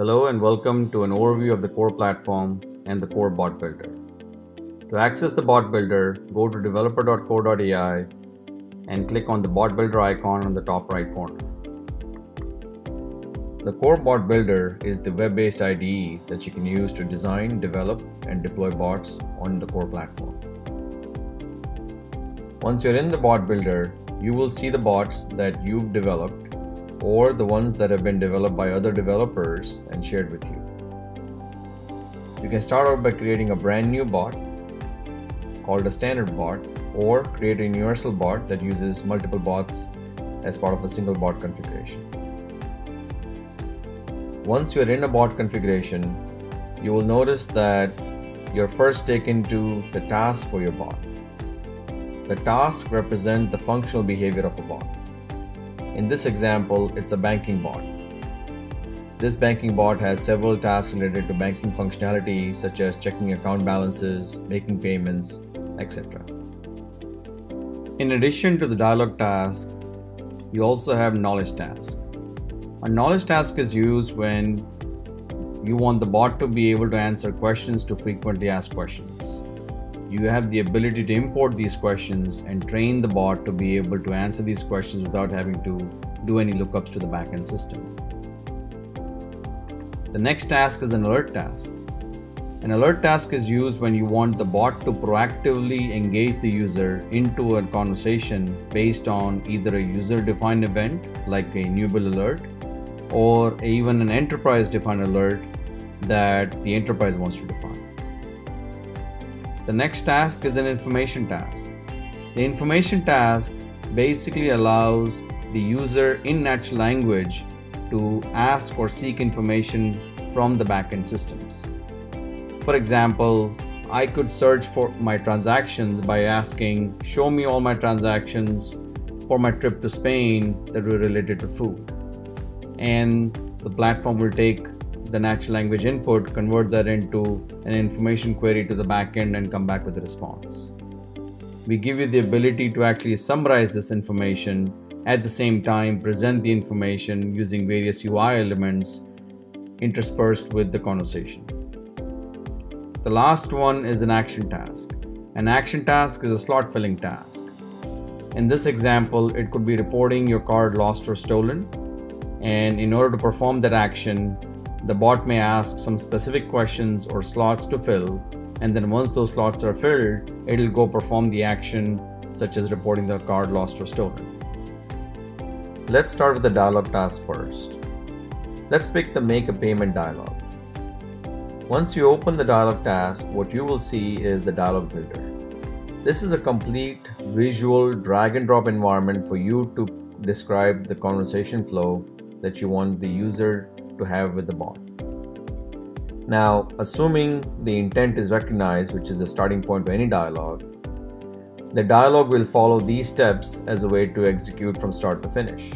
Hello and welcome to an overview of the Kore platform and the Kore Bot Builder. To access the Bot Builder, go to developer.kore.ai and click on the Bot Builder icon on the top right corner. The Kore Bot Builder is the web-based IDE that you can use to design, develop, and deploy bots on the Kore platform. Once you're in the Bot Builder, you will see the bots that you've developed or the ones that have been developed by other developers and shared with you. You can start out by creating a brand new bot called a standard bot, or create a universal bot that uses multiple bots as part of a single bot configuration. Once you're in a bot configuration, you will notice that you're first taken to the task for your bot. The tasks represent the functional behavior of a bot. In this example, it's a banking bot. This banking bot has several tasks related to banking functionality, such as checking account balances, making payments, etc. In addition to the dialog task, you also have knowledge task. A knowledge task is used when you want the bot to be able to answer questions to frequently asked questions. You have the ability to import these questions and train the bot to be able to answer these questions without having to do any lookups to the backend system. The next task is an alert task. An alert task is used when you want the bot to proactively engage the user into a conversation based on either a user-defined event like a new bill alert or even an enterprise-defined alert that the enterprise wants to define. The next task is an information task. The information task basically allows the user in natural language to ask or seek information from the backend systems. For example, I could search for my transactions by asking, show me all my transactions for my trip to Spain that were related to food. And the platform will take the natural language input, convert that into an information query to the backend and come back with a response. We give you the ability to actually summarize this information, at the same time present the information using various UI elements interspersed with the conversation. The last one is an action task. An action task is a slot filling task. In this example, it could be reporting your card lost or stolen, and in order to perform that action, the bot may ask some specific questions or slots to fill, and then once those slots are filled, it'll go perform the action such as reporting the card lost or stolen. Let's start with the dialog task first. Let's pick the make a payment dialog. Once you open the dialog task, what you will see is the Dialog Builder. This is a complete visual drag and drop environment for you to describe the conversation flow that you want the user to have with the bot. Now, assuming the intent is recognized, which is the starting point to any dialogue, the dialogue will follow these steps as a way to execute from start to finish.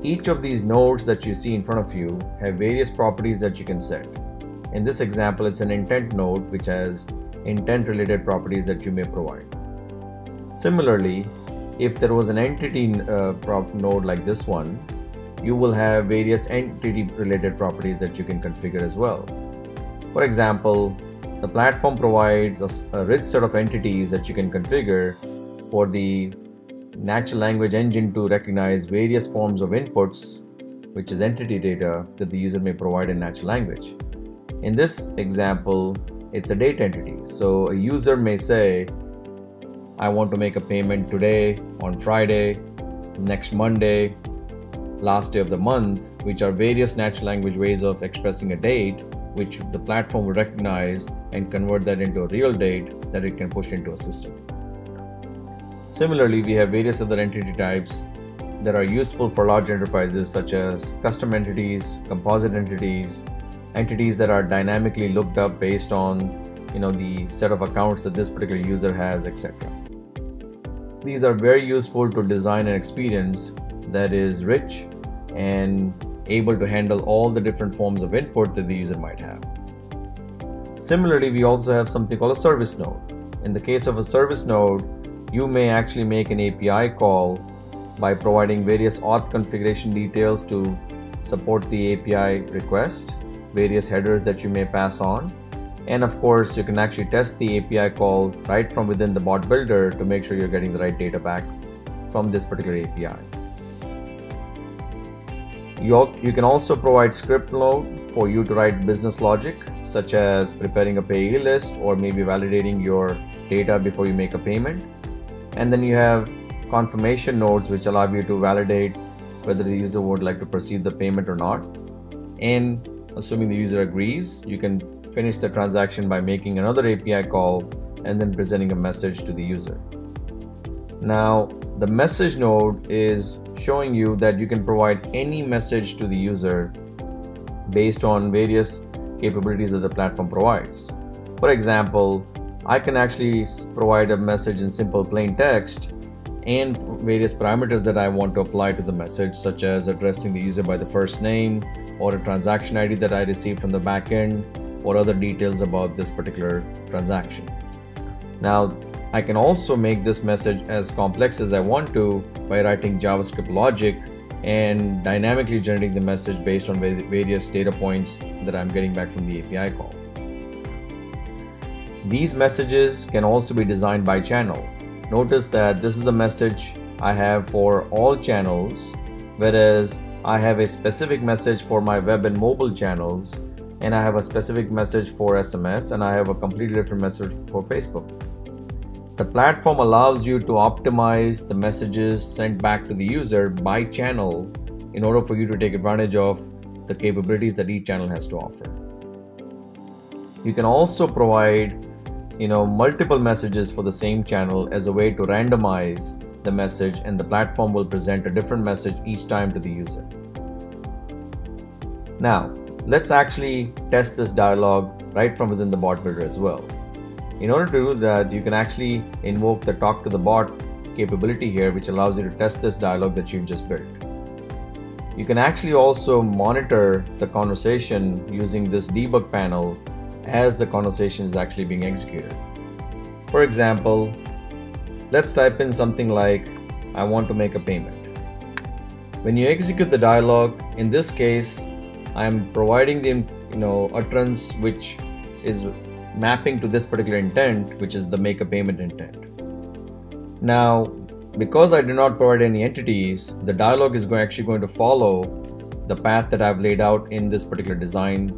Each of these nodes that you see in front of you have various properties that you can set. In this example, it's an intent node which has intent-related properties that you may provide. Similarly, if there was an entity node like this one, you will have various entity-related properties that you can configure as well. For example, the platform provides a rich set of entities that you can configure for the natural language engine to recognize various forms of inputs, which is entity data that the user may provide in natural language. In this example, it's a date entity. So a user may say, I want to make a payment today, on Friday, next Monday, last day of the month, which are various natural language ways of expressing a date, which the platform will recognize and convert that into a real date that it can push into a system. Similarly, we have various other entity types that are useful for large enterprises, such as custom entities, composite entities, entities that are dynamically looked up based on the set of accounts that this particular user has, etc. These are very useful to design an experience that is rich and able to handle all the different forms of input that the user might have. Similarly, we also have something called a service node. In the case of a service node, you may actually make an API call by providing various auth configuration details to support the API request, various headers that you may pass on, and of course you can actually test the API call right from within the bot builder to make sure you're getting the right data back from this particular API. You can also provide script load for you to write business logic, such as preparing a payee list or maybe validating your data before you make a payment. And then you have confirmation nodes, which allow you to validate whether the user would like to proceed the payment or not. And assuming the user agrees, you can finish the transaction by making another API call and then presenting a message to the user. Now, the message node is showing you that you can provide any message to the user based on various capabilities that the platform provides. For example, I can actually provide a message in simple plain text and various parameters that I want to apply to the message, such as addressing the user by the first name or a transaction ID that I received from the backend or other details about this particular transaction. Now, I can also make this message as complex as I want to by writing JavaScript logic and dynamically generating the message based on various data points that I'm getting back from the API call. These messages can also be designed by channel. Notice that this is the message I have for all channels, whereas I have a specific message for my web and mobile channels, and I have a specific message for SMS, and I have a completely different message for Facebook. The platform allows you to optimize the messages sent back to the user by channel in order for you to take advantage of the capabilities that each channel has to offer. You can also provide multiple messages for the same channel as a way to randomize the message, and the platform will present a different message each time to the user. Now, let's actually test this dialog right from within the bot builder as well. In order to do that, you can actually invoke the talk to the bot capability here, which allows you to test this dialog that you've just built. You can actually also monitor the conversation using this debug panel as the conversation is actually being executed. For example, let's type in something like, I want to make a payment. When you execute the dialog, in this case, I am providing the utterance which is mapping to this particular intent, which is the make a payment intent. Now, because I did not provide any entities, the dialog is actually going to follow the path that I've laid out in this particular design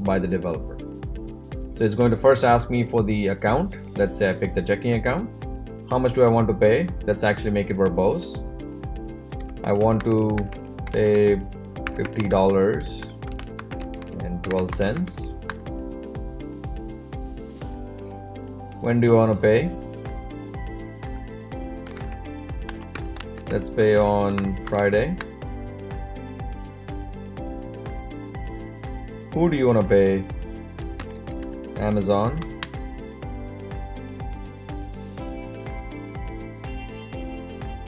by the developer. So it's going to first ask me for the account. Let's say I pick the checking account. How much do I want to pay? Let's actually make it verbose. I want to pay $50.12. When do you want to pay? Let's pay on Friday. Who do you want to pay? Amazon.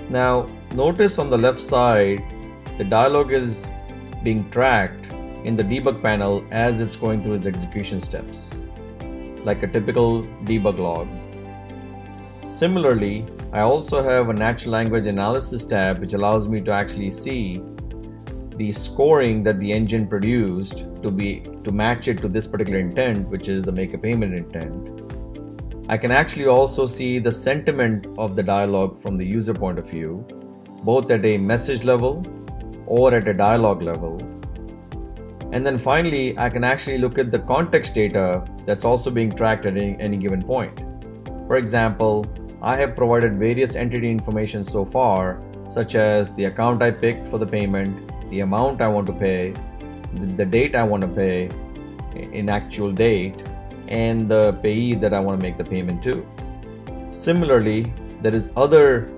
Now, notice on the left side, the dialog is being tracked in the debug panel as it's going through its execution steps, like a typical debug log. Similarly, I also have a natural language analysis tab, which allows me to actually see the scoring that the engine produced to match it to this particular intent, which is the make a payment intent. I can actually also see the sentiment of the dialog from the user point of view, both at a message level or at a dialog level. And then finally, I can actually look at the context data that's also being tracked at any given point. For example, I have provided various entity information so far, such as the account I picked for the payment, the amount I want to pay, the date I want to pay in actual date, and the payee that I want to make the payment to. Similarly, there is other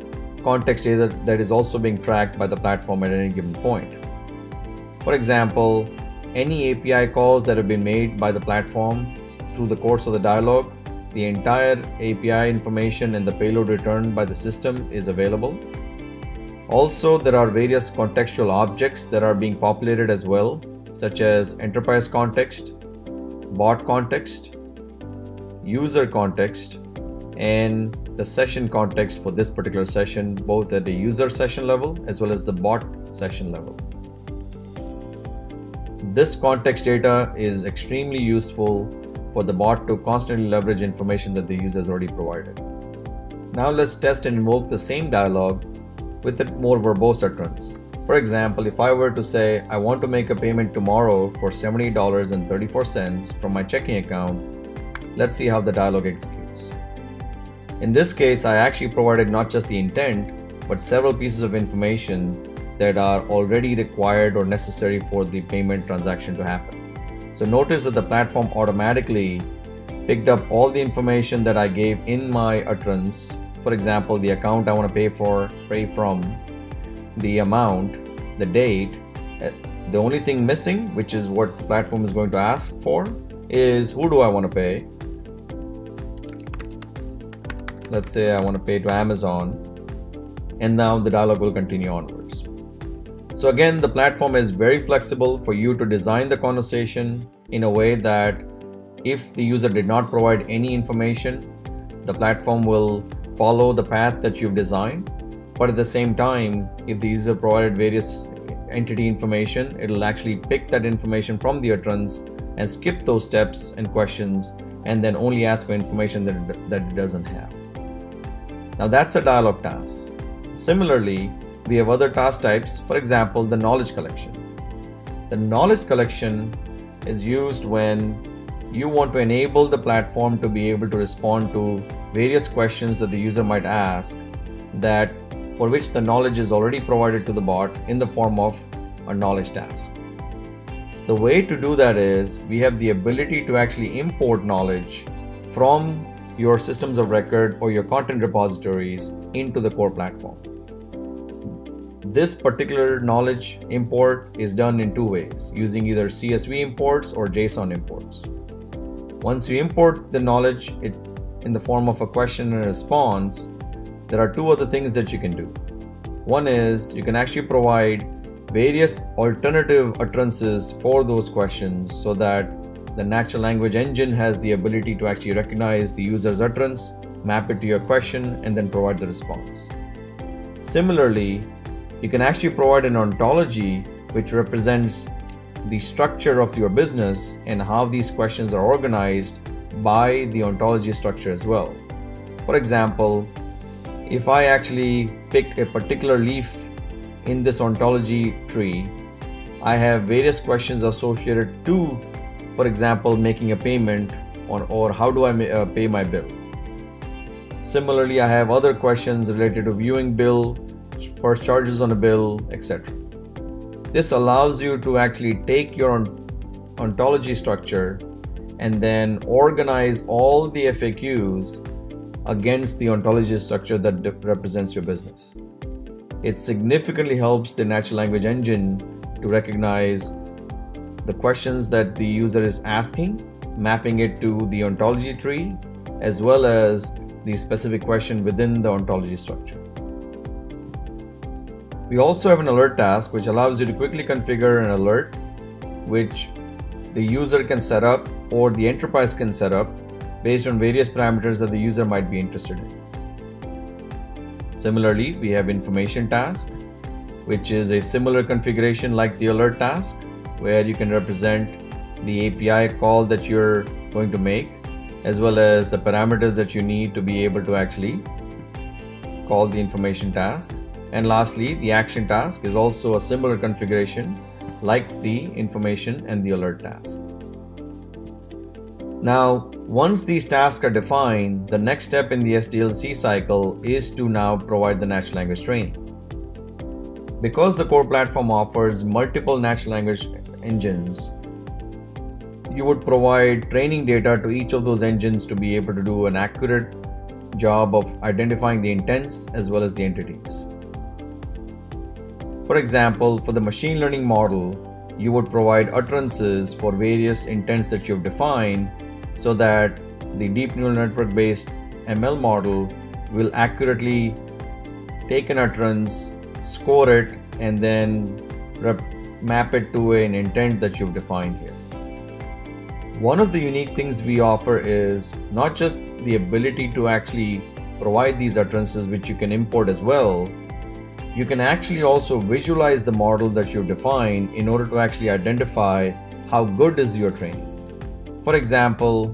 context data that is also being tracked by the platform at any given point. For example, any API calls that have been made by the platform through the course of the dialog, the entire API information and the payload returned by the system is available. Also, there are various contextual objects that are being populated as well, such as enterprise context, bot context, user context, and the session context for this particular session, both at the user session level as well as the bot session level. This context data is extremely useful for the bot to constantly leverage information that the user has already provided. Now let's test and invoke the same dialogue with a more verbose utterance. For example, if I were to say, I want to make a payment tomorrow for $70.34 from my checking account, let's see how the dialogue executes. In this case, I actually provided not just the intent, but several pieces of information that are already required or necessary for the payment transaction to happen. So notice that the platform automatically picked up all the information that I gave in my utterance. For example, the account I want to pay from, the amount, the date. The only thing missing, which is what the platform is going to ask for, is who do I want to pay. Let's say I want to pay to Amazon, and now the dialogue will continue onwards. So again, the platform is very flexible for you to design the conversation in a way that if the user did not provide any information, the platform will follow the path that you've designed. But at the same time, if the user provided various entity information, it'll actually pick that information from the utterance and skip those steps and questions, and then only ask for information that it doesn't have. Now that's a dialogue task. Similarly, we have other task types, for example, the knowledge collection. The knowledge collection is used when you want to enable the platform to be able to respond to various questions that the user might ask for which the knowledge is already provided to the bot in the form of a knowledge task. The way to do that is we have the ability to actually import knowledge from your systems of record or your content repositories into the core platform. This particular knowledge import is done in two ways, using either CSV imports or JSON imports. Once you import the knowledge in the form of a question and a response, there are two other things that you can do. One is you can actually provide various alternative utterances for those questions so that the natural language engine has the ability to actually recognize the user's utterance, map it to your question, and then provide the response. Similarly, you can actually provide an ontology which represents the structure of your business and how these questions are organized by the ontology structure as well. For example, if I actually pick a particular leaf in this ontology tree, I have various questions associated to, for example, making a payment or how do I pay my bill. Similarly, I have other questions related to viewing bill, first charges on a bill, etc. This allows you to actually take your ontology structure and then organize all the FAQs against the ontology structure that represents your business. It significantly helps the natural language engine to recognize the questions that the user is asking, mapping it to the ontology tree, as well as the specific question within the ontology structure. We also have an alert task which allows you to quickly configure an alert which the user can set up or the enterprise can set up based on various parameters that the user might be interested in. Similarly, we have information task, which is a similar configuration like the alert task, where you can represent the API call that you're going to make, as well as the parameters that you need to be able to actually call the information task. And lastly, the action task is also a similar configuration like the information and the alert task. Now, once these tasks are defined, the next step in the SDLC cycle is to now provide the natural language training. Because the core platform offers multiple natural language engines, you would provide training data to each of those engines to be able to do an accurate job of identifying the intents as well as the entities. For example, for the machine learning model, you would provide utterances for various intents that you've defined so that the deep neural network based ML model will accurately take an utterance, score it, and then map it to an intent that you've defined here. One of the unique things we offer is not just the ability to actually provide these utterances which you can import as well, You can actually also visualize the model that you define in order to actually identify how good is your training. For example,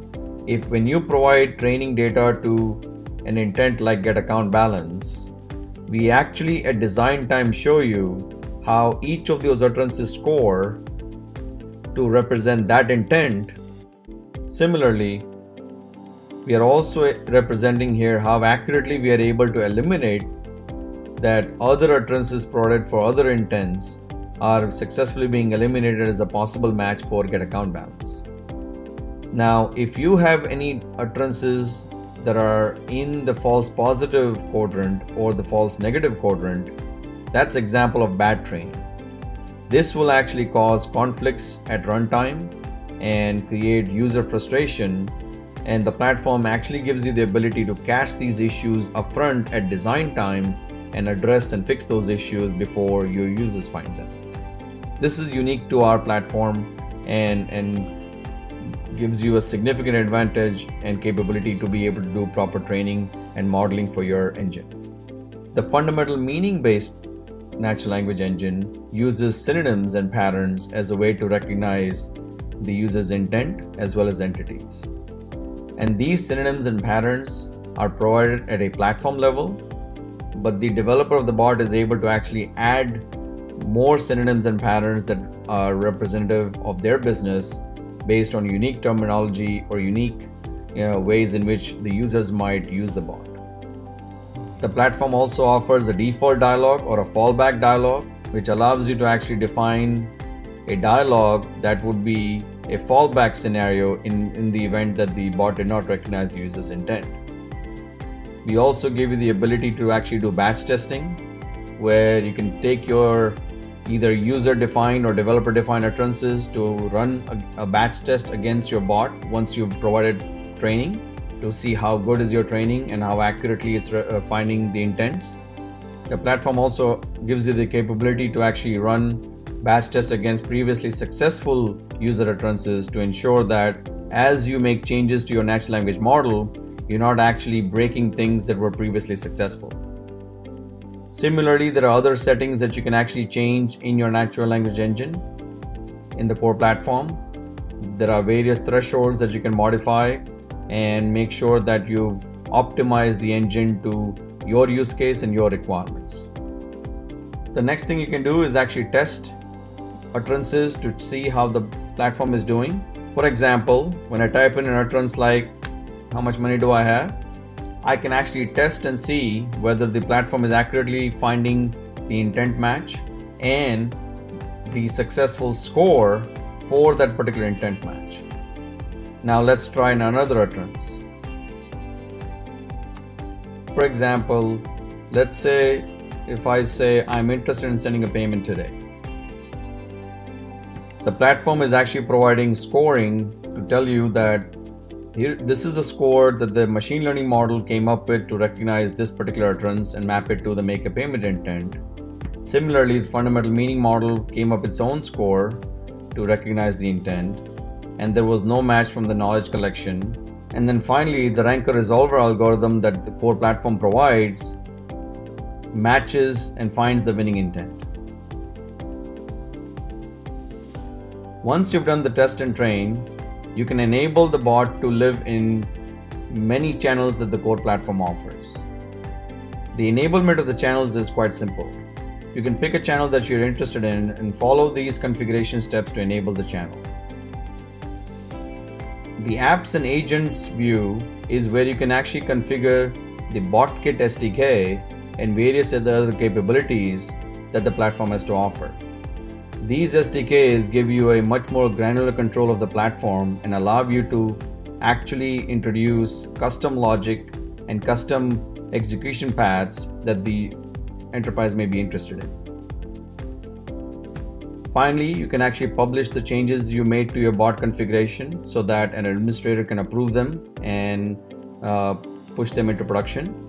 when you provide training data to an intent like get account balance, we actually at design time show you how each of those utterances score to represent that intent. Similarly, we are also representing here how accurately we are able to eliminate that other utterances provided for other intents are successfully being eliminated as a possible match for get account balance. Now, if you have any utterances that are in the false positive quadrant or the false negative quadrant, that's an example of bad training. This will actually cause conflicts at runtime and create user frustration, and the platform actually gives you the ability to catch these issues upfront at design time and address and fix those issues before your users find them. This is unique to our platform and gives you a significant advantage and capability to be able to do proper training and modeling for your engine. The fundamental meaning-based natural language engine uses synonyms and patterns as a way to recognize the user's intent as well as entities. And these synonyms and patterns are provided at a platform level, but the developer of the bot is able to actually add more synonyms and patterns that are representative of their business based on unique terminology or unique ways in which the users might use the bot. The platform also offers a default dialog or a fallback dialog, which allows you to actually define a dialog that would be a fallback scenario in the event that the bot did not recognize the user's intent. We also give you the ability to actually do batch testing, where you can take your either user-defined or developer-defined utterances to run a batch test against your bot once you've provided training to see how good is your training and how accurately it's finding the intents. The platform also gives you the capability to actually run batch tests against previously successful user utterances to ensure that as you make changes to your natural language model, you're not actually breaking things that were previously successful. Similarly, there are other settings that you can actually change in your natural language engine in the core platform. There are various thresholds that you can modify and make sure that you've optimized the engine to your use case and your requirements. The next thing you can do is actually test utterances to see how the platform is doing. For example, when I type in an utterance like, "How much money do I have?" I can actually test and see whether the platform is accurately finding the intent match and the successful score for that particular intent match. Now let's try another utterance. For example, let's say if I say I'm interested in sending a payment today. The platform is actually providing scoring to tell you that this is the score that the machine learning model came up with to recognize this particular utterance and map it to the make a payment intent. Similarly, the fundamental meaning model came up with its own score to recognize the intent, and there was no match from the knowledge collection. And then finally, the ranker resolver algorithm that the core platform provides matches and finds the winning intent. Once you've done the test and train, you can enable the bot to live in many channels that the core platform offers. The enablement of the channels is quite simple. You can pick a channel that you're interested in and follow these configuration steps to enable the channel. The apps and agents view is where you can actually configure the BotKit SDK and various other capabilities that the platform has to offer. These SDKs give you a much more granular control of the platform and allow you to actually introduce custom logic and custom execution paths that the enterprise may be interested in. Finally, you can actually publish the changes you made to your bot configuration so that an administrator can approve them and push them into production.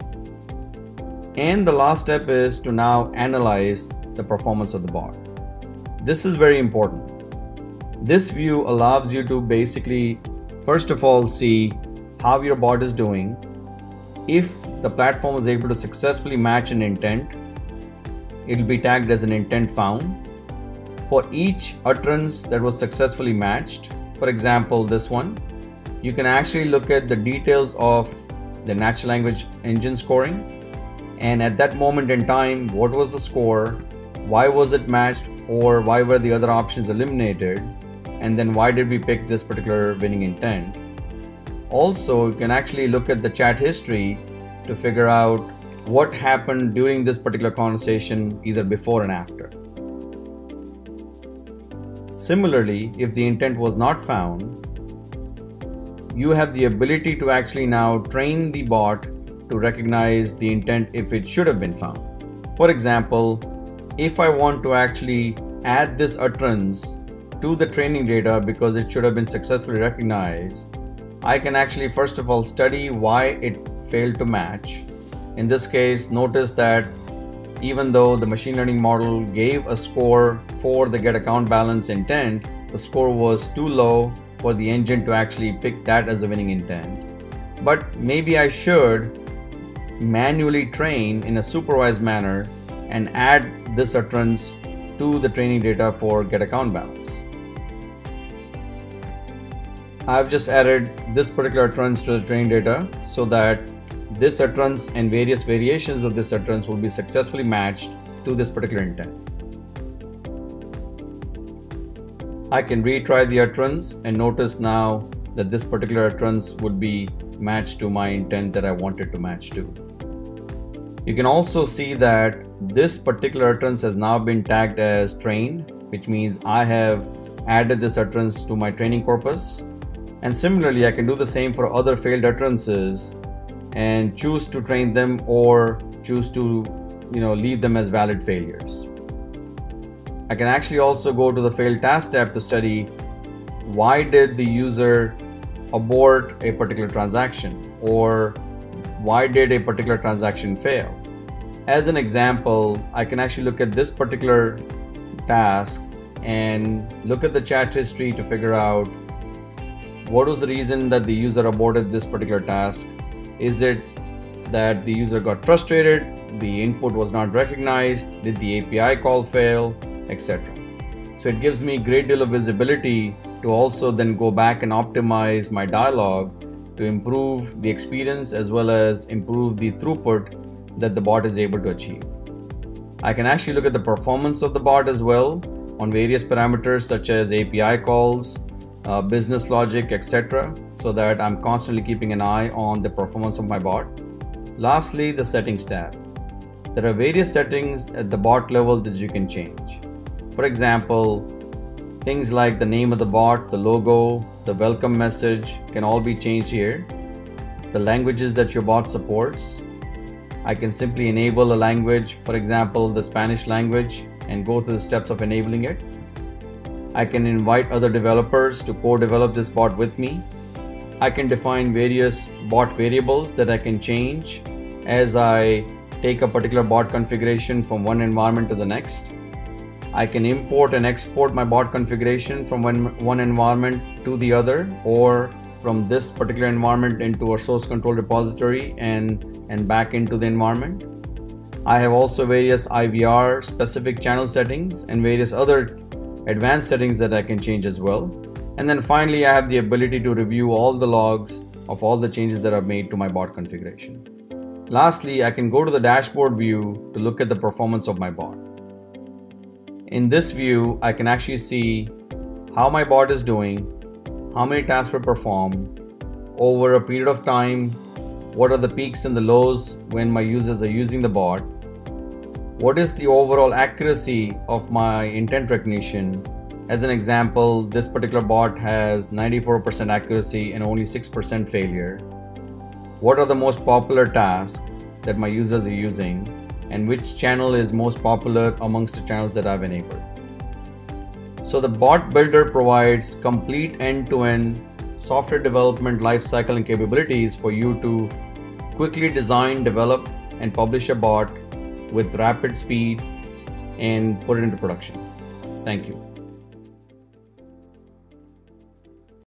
And the last step is to now analyze the performance of the bot. This is very important. This view allows you to basically, first of all, see how your bot is doing, if the platform is able to successfully match an intent it will be tagged as an intent found. For each utterance that was successfully matched, for example this one, you can actually look at the details of the natural language engine scoring, and at that moment in time, what was the score, why was it matched, or why were the other options eliminated, and then why did we pick this particular winning intent. Also, you can actually look at the chat history to figure out what happened during this particular conversation, either before and after. Similarly, if the intent was not found, you have the ability to actually now train the bot to recognize the intent if it should have been found. For example, if I want to actually add this utterance to the training data because it should have been successfully recognized, I can actually first of all study why it failed to match. In this case, notice that even though the machine learning model gave a score for the get account balance intent, the score was too low for the engine to actually pick that as a winning intent. But maybe I should manually train in a supervised manner and add this utterance to the training data for get account balance. I've just added this particular utterance to the training data so that this utterance and various variations of this utterance will be successfully matched to this particular intent. I can retry the utterance and notice now that this particular utterance would be matched to my intent that I wanted to match to. You can also see that this particular utterance has now been tagged as trained, which means I have added this utterance to my training corpus. And similarly, I can do the same for other failed utterances and choose to train them or choose to leave them as valid failures. I can actually also go to the failed task tab to study why did the user abort a particular transaction, or why did a particular transaction fail. As an example, I can actually look at this particular task and look at the chat history to figure out what was the reason that the user aborted this particular task. Is it that the user got frustrated, the input was not recognized, did the API call fail, etc. So it gives me a great deal of visibility to also then go back and optimize my dialogue to improve the experience as well as improve the throughput that the bot is able to achieve. I can actually look at the performance of the bot as well on various parameters such as API calls, business logic, etc., so that I'm constantly keeping an eye on the performance of my bot. Lastly, the settings tab. There are various settings at the bot level that you can change. For example, things like the name of the bot, the logo, the welcome message can all be changed here. The languages that your bot supports. I can simply enable a language, for example, the Spanish language, and go through the steps of enabling it. I can invite other developers to co-develop this bot with me. I can define various bot variables that I can change as I take a particular bot configuration from one environment to the next. I can import and export my bot configuration from one environment to the other, or from this particular environment into a source control repository and back into the environment. I have also various IVR specific channel settings and various other advanced settings that I can change as well. And then finally, I have the ability to review all the logs of all the changes that I've made to my bot configuration. Lastly, I can go to the dashboard view to look at the performance of my bot. In this view, I can actually see how my bot is doing, how many tasks were performed, over a period of time, what are the peaks and the lows when my users are using the bot, what is the overall accuracy of my intent recognition. As an example, this particular bot has 94% accuracy and only 6% failure. What are the most popular tasks that my users are using, and which channel is most popular amongst the channels that I've enabled. So the bot builder provides complete end-to-end software development lifecycle and capabilities for you to quickly design, develop, and publish a bot with rapid speed and put it into production. Thank you.